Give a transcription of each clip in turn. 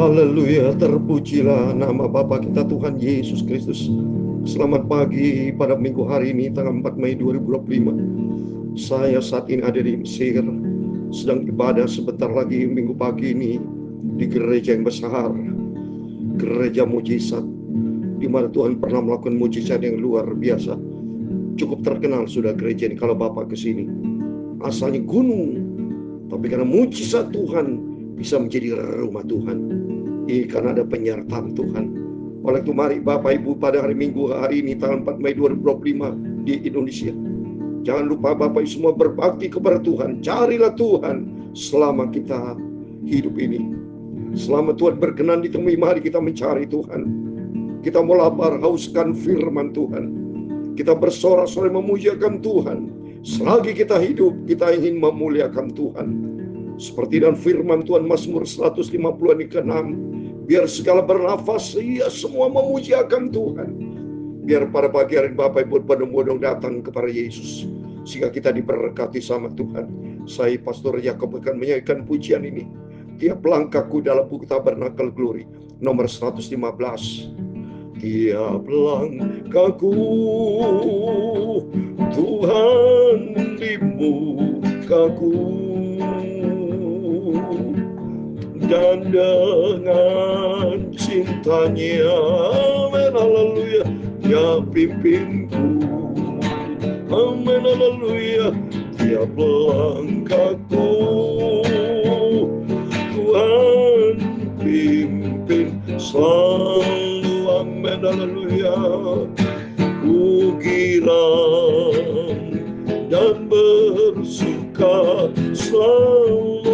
Haleluya, terpujilah nama Bapa kita Tuhan Yesus Kristus. Selamat pagi pada minggu hari ini tanggal 4 Mei 2025. Saya saat ini ada di Mesir, sedang ibadah sebentar lagi minggu pagi ini di gereja yang besar, gereja mujizat, di mana Tuhan pernah melakukan mujizat yang luar biasa. Cukup terkenal sudah gereja ini kalau Bapak ke sini. Asalnya gunung, tapi karena mujizat Tuhan bisa menjadi rumah Tuhan. Karena ada penyertaan Tuhan. Oleh itu mari Bapak Ibu pada hari Minggu hari ini tanggal 4 Mei 2025 di Indonesia, jangan lupa Bapak Ibu semua berbakti kepada Tuhan. Carilah Tuhan selama kita hidup ini. Selama Tuhan berkenan ditemui, mari kita mencari Tuhan. Kita mau lapar hauskan firman Tuhan. Kita bersorak-sorai memuliakan Tuhan. Selagi kita hidup, kita ingin memuliakan Tuhan. Seperti dalam firman Tuhan Mazmur 150 ayat ke-6, biar segala bernafas ia semua memuliakan Tuhan. Biar pada pagi hari Bapak Ibu berbondong-bondong datang kepada Yesus, sehingga kita diberkati sama Tuhan. Saya Pastor Yakob akan menyanyikan pujian ini. Tiap langkahku dalam buku Tabernakel Glory nomor 115. Tiap langkahku Tuhan di mukaku, dan dengan cintanya, amin haleluya, ya pimpinku, amin haleluya. Tiap langkahku Tuhan pimpin selalu, amin haleluya. Ku girang dan bersuka selalu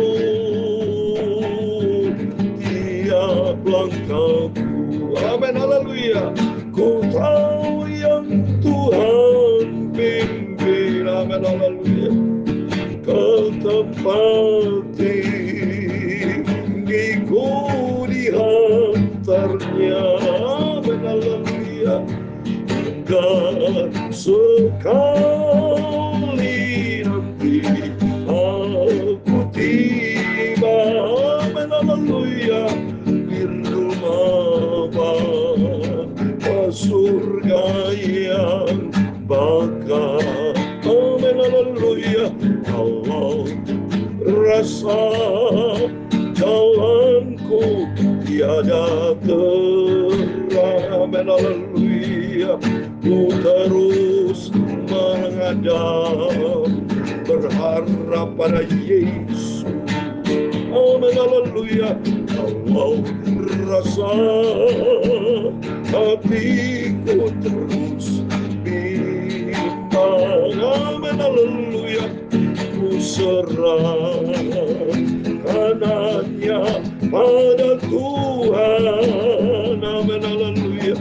tiap langkahku, amin haleluya. Ku tahu yang Tuhan pimpin, amin haleluya, ke tempat tinggiku dihantarnya, amin haleluya. Dan sekali nanti aku tiba, amin haleluya, di rumah Bapa surga yang bakal, amin haleluya. Allah rasa jalanku tiada terang, amin haleluya. Ku terus menghadap, berharap pada Yesus, amin haleluya. Allah rasa hatiku terus bimbang, amin haleluya. Ku serahkan hanya pada Tuhan, amin haleluya.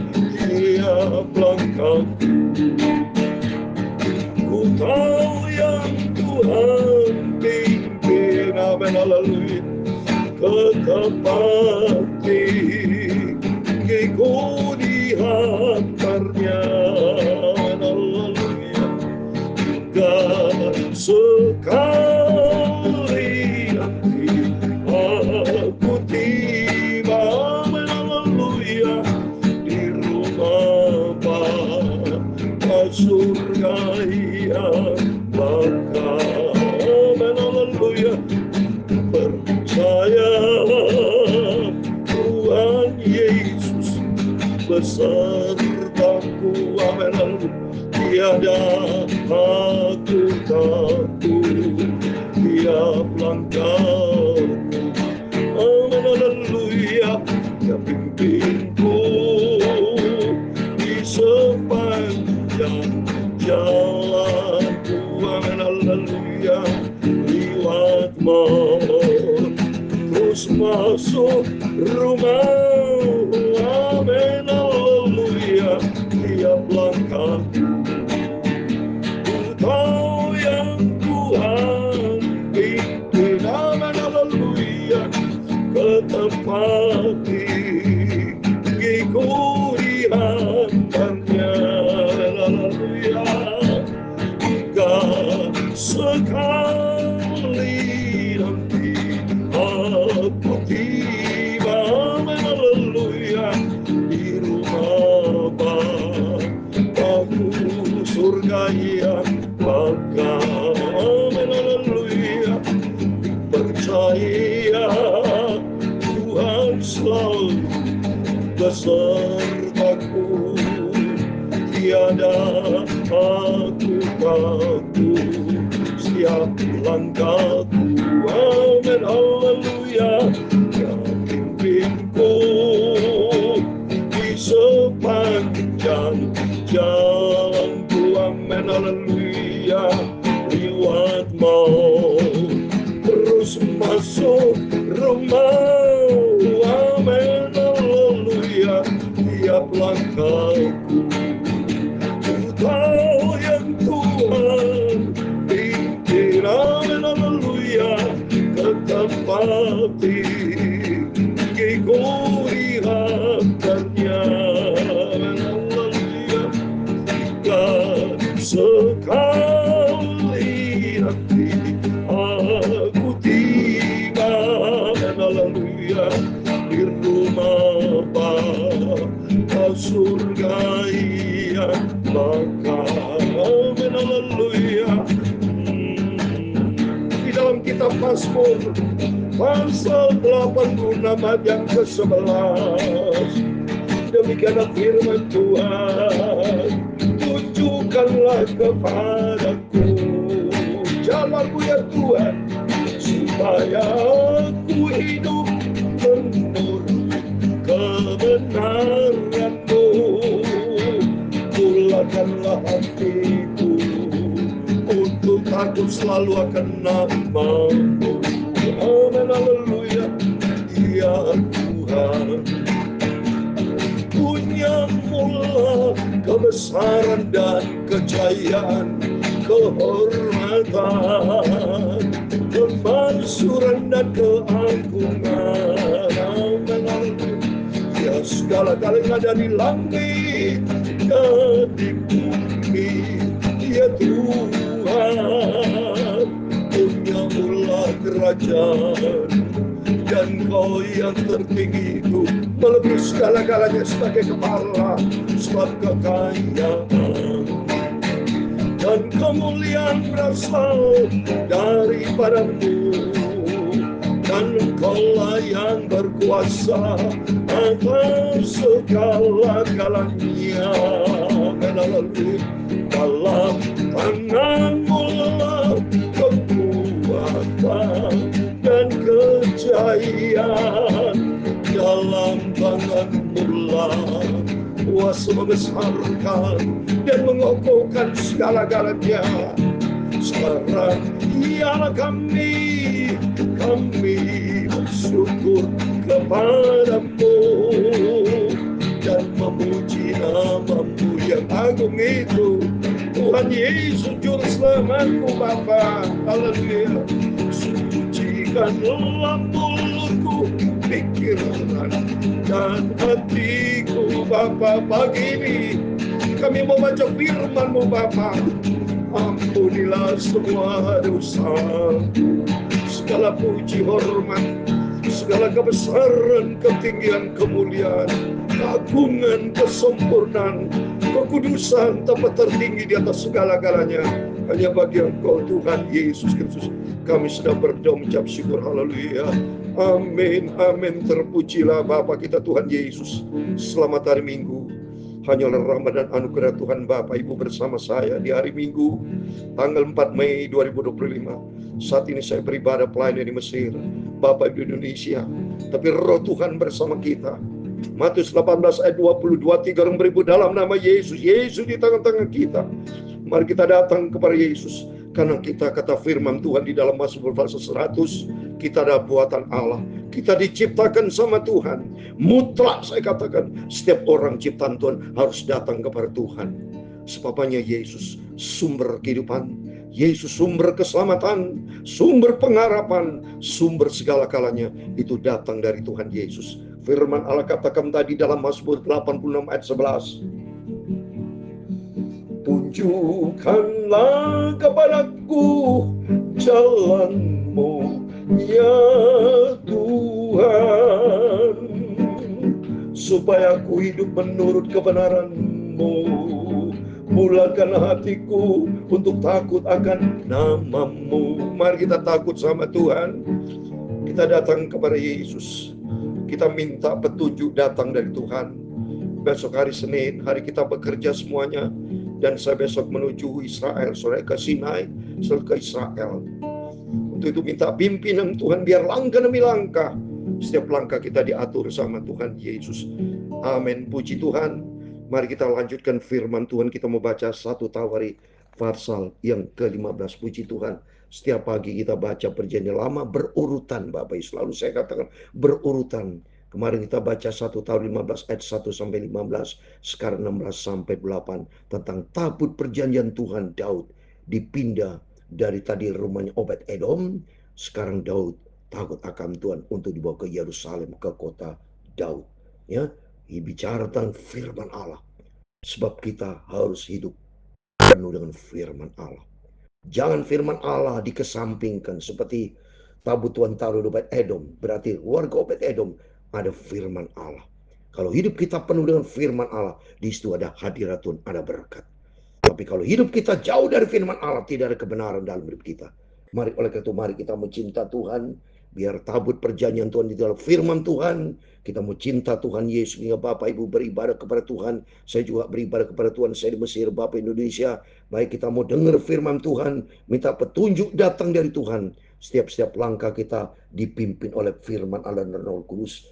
Tiap langkahku ku tahu yang Tuhan pimpin, amin haleluya, ke tempat tinggiku dihantarnya, amin haleluya. Dan sekali nanti aku tiba, amin haleluya, di rumah Bapa surga yang bakal, amin haleluya. Percaya Tuhan Yesus besertaku, amin haleluya. Tiada aku takut tiap langkahku, amin haleluya. Dia pimpinku di sepanjang jalanku, amin haleluya. Liwat maut terus masuk rumah, amin haleluya. Tiap langkahku ku tahu yang Tuhan pimpin, amin haleluya, ke tempat tinggiku dihantarnya, haleluya. Hingga sekali nanti aku tiba, percaya, maka amin, haleluya. Percaya Tuhan selalu besertaku, tiada aku takut setiap langkahku, amin, haleluya. Dia pimpinku di sepanjang jalanku, amin, haleluya. Lewat maut terus masuk rumah, amin, haleluya. Tiap langkahku ku tahu yang Tuhan pimpin, amin, haleluya. Ke tempat tinggiku lihatnya, amin, haleluya. Dan sekali nanti aku tiba, haleluya, di rumah Bapa surga, iya, maka amin, haleluya. Di dalam kitab Mazmur pasal 86 ayat yang ke-11, demikianlah firman Tuhan, tunjukkanlah kepadaku jalanmu ya Tuhan, supaya aku hidup menurut kebenaran-Mu. Mulakanlah hatiku untuk takut selalu akan nama-Mu, amin, haleluya. Ya Tuhan, punyamulah kebesaran dan kejayaan, kehormatan, kemansuran dan keagungan, amin, haleluya. Ya segala-galanya ada di langit dan di bumi, ya Tuhan, punyamulah kerajaan, dan Kau yang tertinggi itu melebihi segala-galanya sebagai kepala, sebab kekayaan dan kemuliaan berasal daripada-Mu, dan Engkau-lah yang berkuasa atas segala-galanya, haleluya. Dalam tangan-Mu lah kekuatan dan kejayaan, dalam tangan-Mu lah kuasa membesarkan dan mengokohkan segala-galanya. Sekarang ialah kami bersyukur kepadamu dan memuji nama-Mu yang agung itu, Tuhan Yesus Juru Selamatku Bapa, haleluya. Sucikanlah mulutku, pikiran dan hatiku Bapa. Pagi ini kami mau baca firman-Mu Bapa. Ampunilah semua dosaku, segala puji hormat, segala kebesaran, ketinggian, kemuliaan, keagungan, kesempurnaan, kekudusan tempat tertinggi di atas segala-galanya hanya bagi Engkau Tuhan Yesus Kristus. Kami sudah berdoa mengucap syukur, haleluya. Amin, amin. Terpujilah Bapa kita Tuhan Yesus. Selamat hari Minggu. Hanyalah rahmat dan anugerah Tuhan Bapa Ibu bersama saya di hari Minggu tanggal 4 Mei 2025. Saat ini saya beribadah pelayanan di Mesir, Bapak Ibu Indonesia, tapi Roh Tuhan bersama kita. Matius 18 ayat 22, 3,000 dalam nama Yesus. Yesus di tengah-tengah kita. Mari kita datang kepada Yesus, karena kita kata firman Tuhan di dalam Mazmur pasal 100, kita adalah buatan Allah. Kita diciptakan sama Tuhan. Mutlak saya katakan, setiap orang ciptaan Tuhan harus datang kepada Tuhan. Sebabnya Yesus sumber kehidupan, Yesus sumber keselamatan, sumber pengharapan, sumber segala-galanya itu datang dari Tuhan Yesus. Firman Allah katakan tadi dalam Mazmur 86 ayat 11. Tunjukkanlah kepadaku jalan-Mu ya Tuhan, supaya aku hidup menurut kebenaran-Mu. bulatkan hatiku untuk takut akan nama-Mu. Mari kita takut sama Tuhan. Kita datang kepada Yesus. Kita minta petunjuk datang dari Tuhan. Besok hari Senin, hari kita bekerja semuanya. Dan saya besok menuju Israel, sore ke Sinai, sore ke Israel. Untuk itu minta pimpinan Tuhan, biar langkah demi langkah setiap langkah kita diatur sama Tuhan Yesus. Amin. Puji Tuhan. Mari kita lanjutkan firman Tuhan. Kita mau baca 1 Tawari pasal yang ke-15. Puji Tuhan. Setiap pagi kita baca perjanjian lama berurutan, Bapak Ibu. Selalu saya katakan berurutan. Kemarin kita baca 1 Tawari 15 ayat 1 sampai 15, sekarang 16 sampai 8 tentang tabut perjanjian Tuhan Daud dipindah dari tadi rumahnya Obed Edom, sekarang Daud takut akan Tuhan untuk dibawa ke Yerusalem, ke kota Daud. Ya, bicara tentang firman Allah. Sebab kita harus hidup penuh dengan firman Allah. Jangan firman Allah dikesampingkan seperti tabut Tuhan taruh di Obed Edom. Berarti warga Obed Edom ada firman Allah. Kalau hidup kita penuh dengan firman Allah, di situ ada hadirat Tuhan, ada berkat. Tapi kalau hidup kita jauh dari firman Allah, tidak ada kebenaran dalam hidup kita. Mari oleh karena itu, mari kita mencinta Tuhan. Biar tabut perjanjian Tuhan di dalam firman Tuhan. Kita mau cinta Tuhan Yesus. Hingga Bapak Ibu beribadah kepada Tuhan. Saya juga beribadah kepada Tuhan. Saya di Mesir, Bapak Indonesia. Baik, kita mau dengar firman Tuhan. Minta petunjuk datang dari Tuhan. Setiap langkah kita dipimpin oleh firman Allah dan Roh Kudus.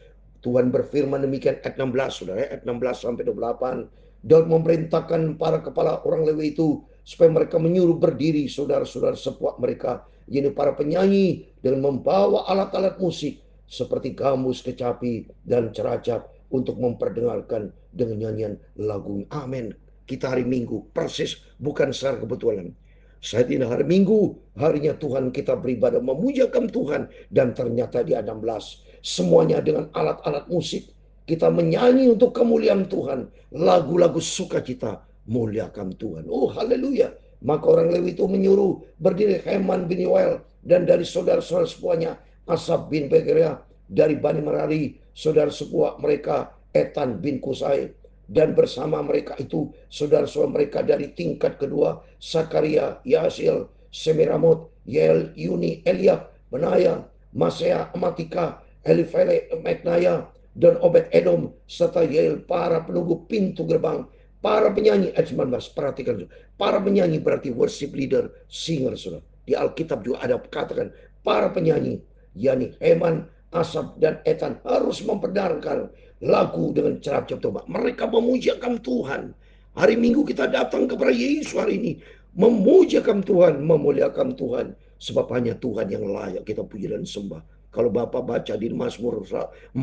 Tuhan berfirman demikian ayat 16, saudara, ayat 16 sampai 28. Daud memerintahkan para kepala orang Lewi itu supaya mereka menyuruh berdiri saudara-saudara sepuak mereka, yaitu para penyanyi, dengan membawa alat-alat musik seperti gambus, kecapi, dan ceracap untuk memperdengarkan dengan nyanyian lagu. Amin. Kita hari Minggu persis bukan secara kebetulan. Saya tidak hari Minggu, harinya Tuhan kita beribadah memujakan Tuhan, dan ternyata di 16 semuanya dengan alat-alat musik. Kita menyanyi untuk kemuliaan Tuhan. Lagu-lagu sukacita muliakan Tuhan. Oh haleluya. Maka orang Lewi itu menyuruh berdiri Heman bin Yoel. Dan dari saudara-saudara sepuanya Asap bin Begeria. Dari Bani Merari saudara sepuak mereka Etan bin Kusai. Dan bersama mereka itu saudara-saudara mereka dari tingkat kedua Sakaria, Yasil, Semiramot, Yel, Yuni, Eliab, Benaya, Masea, Amatika, Elifele, Metnaya, dan Obed Edom, serta Yael, para penunggu pintu gerbang, para penyanyi. Ayat 19, perhatikan. Para penyanyi berarti worship leader, singer, saudara. Di Alkitab juga ada katakan, para penyanyi, yakni Heman, Asap, dan Etan harus memperdengarkan lagu dengan cerap-cerap toba. Mereka memujiakan Tuhan. Hari Minggu kita datang kepada Yesus hari ini, memujiakan Tuhan, memuliakan Tuhan. Sebab hanya Tuhan yang layak kita puji dan sembah. Kalau Bapak baca di Mazmur 47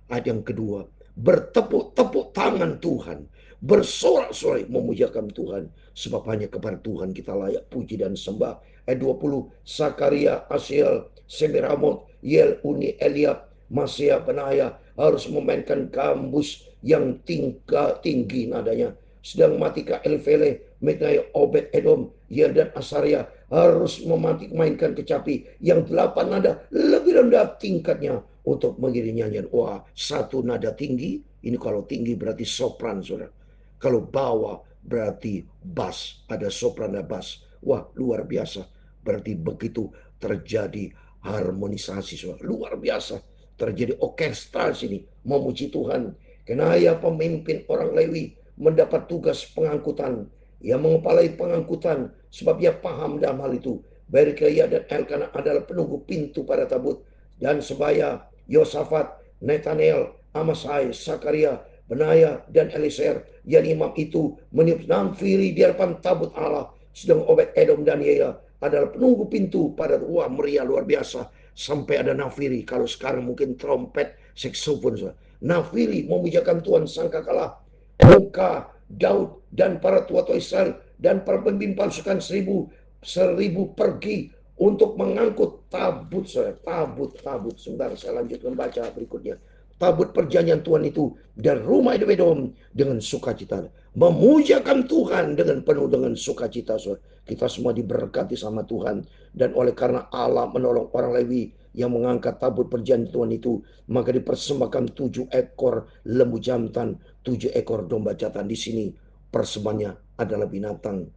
ayat yang kedua, bertepuk-tepuk tangan Tuhan, bersorak-sorai memujiakan Tuhan, sebab hanya kepada Tuhan kita layak puji dan sembah. Ayat 20, Sakaria, Asiel, Semiramot, Yel, Uni, Eliab, Masea, Benaya harus memainkan gambus yang tinggi nadanya. Sedang Matika, Elifele, Metnaya, Obed Edom, Yel, dan Asaria harus memainkan kecapi yang 8 nada lebih rendah tingkatnya untuk mengiringi nyanyian. Wah, satu nada tinggi, ini kalau tinggi berarti sopran, saudara. Kalau bawah berarti bass, ada sopran dan bass. Wah, luar biasa. Berarti begitu terjadi harmonisasi, saudara. Luar biasa. Terjadi orkestra sini, memuji Tuhan. Kenaya pemimpin orang Lewi mendapat tugas pengangkutan. Ia mengepalai pengangkutan sebab ia paham dalam hal itu. Berekia dan Elkanah adalah penunggu pintu pada tabut. Dan sebaya, Yosafat, Netanel, Amasai, Sakaria, Benaya, dan Eliser. Yang imam itu meniup nafiri di hadapan tabut Allah. Sedang Obed Edom dan Yeya adalah penunggu pintu pada. Wah, meriah luar biasa. Sampai ada nafiri. Kalau sekarang mungkin trompet, saksofon. Nafiri memujakan Tuhan sangkakala. Muka Daud dan para tua-tua Israel dan para pemimpin pasukan seribu pergi untuk mengangkut tabut. Tabut. Sebentar saya lanjutkan baca berikutnya. Tabut perjanjian Tuhan itu dan rumah Edom dengan sukacita. Memujakan Tuhan dengan penuh dengan sukacita. Kita semua diberkati sama Tuhan. Dan oleh karena Allah menolong orang Lewi yang mengangkat tabut perjanjian Tuhan itu, maka dipersembahkan 7 ekor lembu jantan, 7 ekor domba jantan. Di sini persembahannya adalah binatang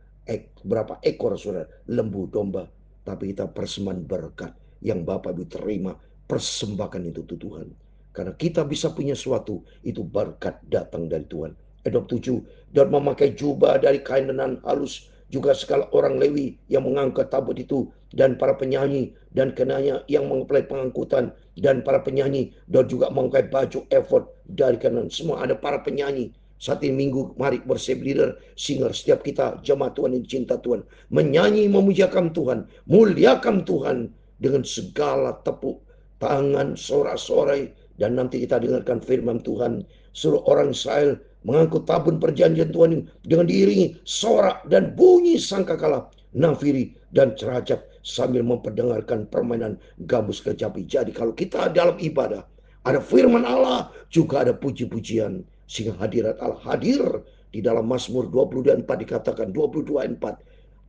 berapa ekor saudara, lembu, domba, tapi kita persembahan berkat yang Bapak Ibu terima, persembahkan itu Tuhan. Karena kita bisa punya sesuatu, itu berkat datang dari Tuhan. Ayat 27, dan memakai jubah dari kain lenan halus, juga segala orang Lewi yang mengangkat tabut itu, dan para penyanyi, dan kenanya yang mengepelai pengangkutan, dan para penyanyi, dan juga memakai baju efod dari kanan. Semua ada para penyanyi. Saat ini minggu, mari worship leader, singer, setiap kita jemaat Tuhan yang cinta Tuhan, menyanyi memujakan Tuhan, muliakan Tuhan dengan segala tepuk tangan, sorak-sorai, dan nanti kita dengarkan firman Tuhan. Suruh orang Israel mengangkut tabun perjanjian Tuhan dengan diiringi sorak dan bunyi sangkakala, nafiri dan ceracap sambil memperdengarkan permainan gambus kecapi. Jadi kalau kita dalam ibadah, ada firman Allah, juga ada puji-pujian, sehingga hadirat Allah hadir. Di dalam Mazmur 22:4 dikatakan, 22:4,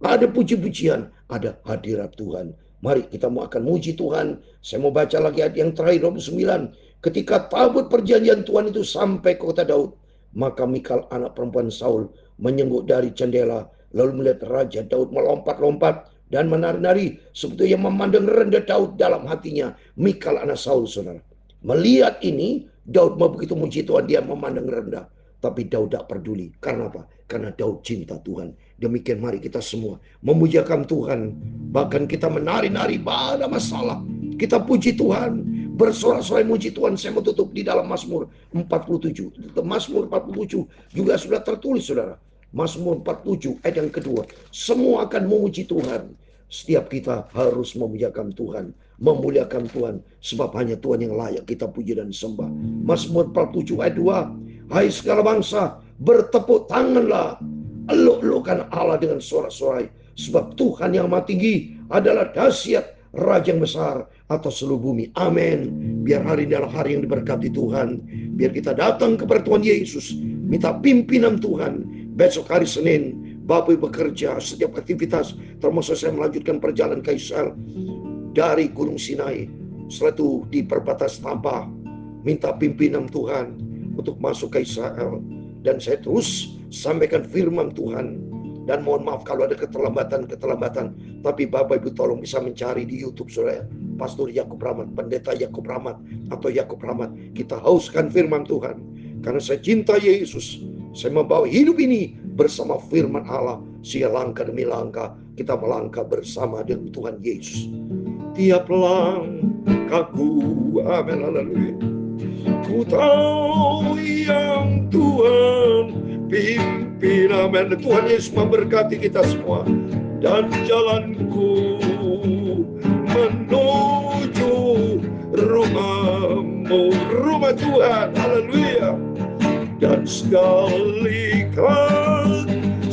ada puji-pujian, ada hadirat Tuhan. Mari kita mau akan muji Tuhan. Saya mau baca lagi ayat yang terakhir 29. Ketika tabut perjanjian Tuhan itu sampai ke kota Daud, maka Mikal anak perempuan Saul menyengguk dari jendela, lalu melihat Raja Daud melompat-lompat dan menari-nari, seperti yang memandang rendah Daud dalam hatinya. Mikal anak Saul, saudara, melihat ini, Daud mau begitu muji Tuhan, dia memandang rendah. Tapi Daud tidak peduli. Karena apa? Karena Daud cinta Tuhan. Demikian mari kita semua memujakan Tuhan. Bahkan kita menari-nari pada masalah. Kita puji Tuhan, bersorak-sorai muji Tuhan. Saya mau tutup di dalam Mazmur 47. Mazmur 47 juga sudah tertulis, saudara. Mazmur 47 ayat yang kedua. Semua akan memuji Tuhan. Setiap kita harus memuliakan Tuhan, memuliakan Tuhan, sebab hanya Tuhan yang layak kita puji dan sembah. Mazmur 47 ayat 2. Hai segala bangsa, bertepuk tanganlah, elok-elokkan Allah dengan sorak-sorai, sebab Tuhan yang Maha Tinggi adalah dahsyat, Raja yang besar atas seluruh bumi. Amin. Biar hari ini adalah hari yang diberkati Tuhan. Biar kita datang kepada Tuhan Yesus, minta pimpinan Tuhan. Besok hari Senin, Bapak Ibu bekerja, setiap aktivitas, termasuk saya melanjutkan perjalanan ke Israel dari Gunung Sinai. Setelah itu di perbatas Tampah, minta pimpinan Tuhan untuk masuk ke Israel. Dan saya terus sampaikan firman Tuhan. Dan mohon maaf kalau ada keterlambatan. Tapi Bapak Ibu tolong bisa mencari di YouTube saudara, Pastor Yakub Rahmat, Pendeta Yakub Rahmat, atau Yakub Rahmat. Kita hauskan firman Tuhan. Karena saya cinta Yesus. Saya membawa hidup ini bersama firman Allah. Sehingga langkah demi langkah kita melangkah bersama dengan Tuhan Yesus. Tiap langkahku, amin, haleluya, ku tahu yang Tuhan pimpin, amin. Tuhan Yesus memberkati kita semua. Dan jalanku menuju rumahmu, rumah Tuhan, haleluya. Dan sekali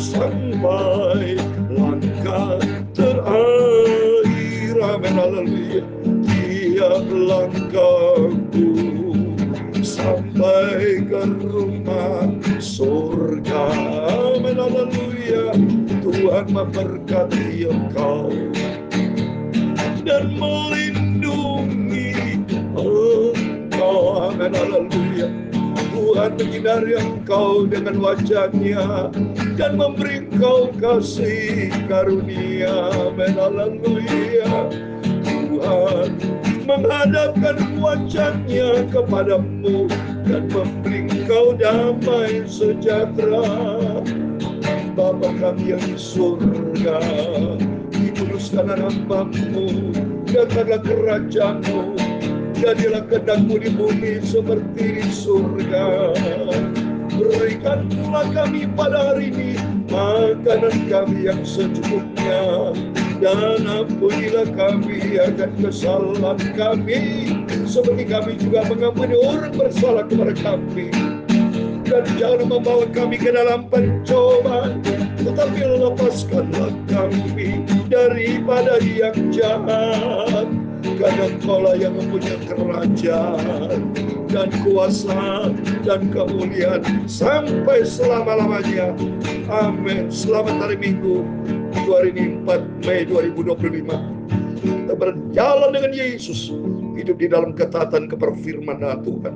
sampai langkah terakhir, amin, haleluya. Tiap langkahku sampai ke rumah surga, amin, haleluya. Tuhan memberkati engkau dan melindungi engkau, amin, haleluya. Tuhan menyinari engkau dengan wajah-Nya dan memberi engkau kasih karunia, amin, haleluya. Tuhan menghadapkan wajah-Nya kepadamu dan memberi engkau damai sejahtera. Bapa kami yang di surga, dikuduskanlah namamu, datanglah kerajaan-Mu, jadilah kehendak-Mu di bumi seperti di surga. Berikanlah kami pada hari ini makanan kami yang secukupnya, dan ampunilah kami akan kesalahan kami, seperti kami juga mengampuni orang bersalah kepada kami. Dan jangan membawa kami ke dalam pencobaan, tetapi lepaskanlah kami daripada yang jahat. Karena Engkaulah yang mempunyai kerajaan dan kuasa dan kemuliaan sampai selama-lamanya. Amin. Selamat hari Minggu, Minggu hari ini 4 Mei 2025. Kita berjalan dengan Yesus, hidup di dalam ketaatan keperfirmanan Tuhan.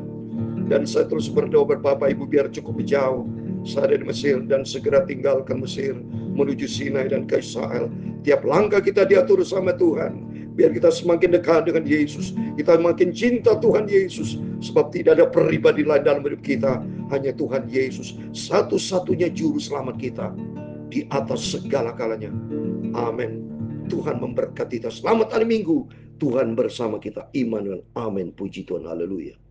Dan saya terus berdoa buat Bapak Ibu biar cukup jauh Saya ada di Mesir dan segera tinggalkan Mesir menuju Sinai dan ke Israel. Tiap langkah kita diatur sama Tuhan. Biar kita semakin dekat dengan Yesus. Kita makin cinta Tuhan Yesus. Sebab tidak ada pribadi lain dalam hidup kita. Hanya Tuhan Yesus. Satu-satunya juru selamat kita. Di atas segala-galanya. Amin. Tuhan memberkati kita. Selamat hari Minggu. Tuhan bersama kita. Immanuel. Amin. Puji Tuhan. Haleluya.